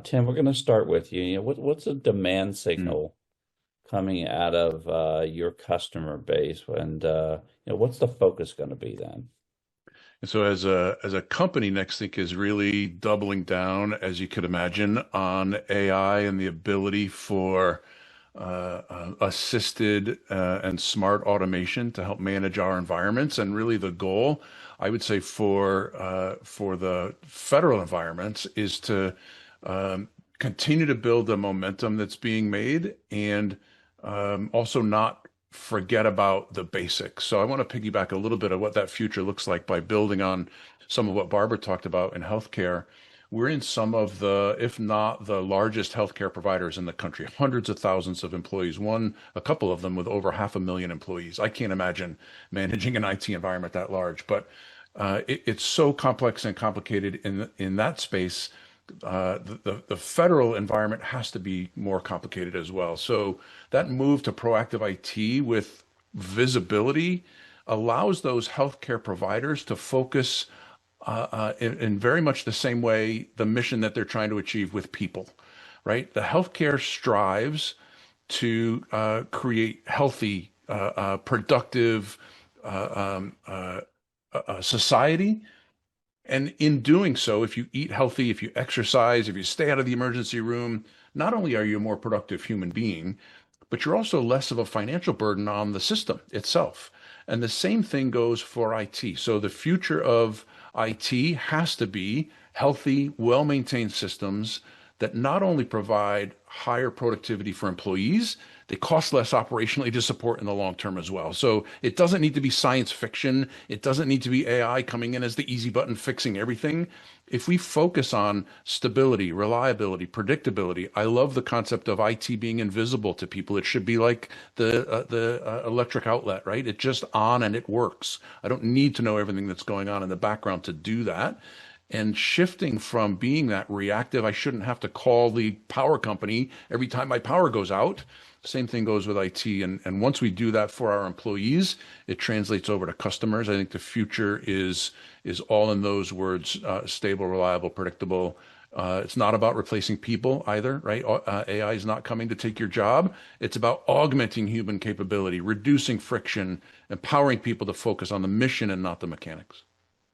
Tim, we're going to start with you. What's a demand Mm. signal coming out of your customer base, and what's the focus going to be then? And so as a company, Nexthink is really doubling down, as you could imagine, on AI and the ability for assisted and smart automation to help manage our environments. And really, the goal, I would say, for the federal environments is to continue to build the momentum that's being made and also not forget about the basics. So I want to piggyback a little bit of what that future looks like by building on some of what Barbara talked about in healthcare. We're in some of the, if not the largest healthcare providers in the country, hundreds of thousands of employees, a couple of them with over 500,000 employees. I can't imagine managing an IT environment that large, but it's so complex and complicated in that space. The federal environment has to be more complicated as well. So that move to proactive IT with visibility allows those healthcare providers to focus in very much the same way the mission that they're trying to achieve with people, right? The healthcare strives to create healthy, productive society. And in doing so, if you eat healthy, if you exercise, if you stay out of the emergency room, not only are you a more productive human being, but you're also less of a financial burden on the system itself. And the same thing goes for IT. So the future of IT has to be healthy, well-maintained systems that not only provide higher productivity for employees, they cost less operationally to support in the long term as well. So it doesn't need to be science fiction. It doesn't need to be AI coming in as the easy button fixing everything. If we focus on stability, reliability, predictability, I love the concept of IT being invisible to people. It should be like the electric outlet, right? It's just on and it works. I don't need to know everything that's going on in the background to do that. And shifting from being that reactive, I shouldn't have to call the power company every time my power goes out. Same thing goes with IT. And once we do that for our employees, it translates over to customers. I think the future is all in those words, stable, reliable, predictable. It's not about replacing people either, right? AI is not coming to take your job. It's about augmenting human capability, reducing friction, empowering people to focus on the mission and not the mechanics.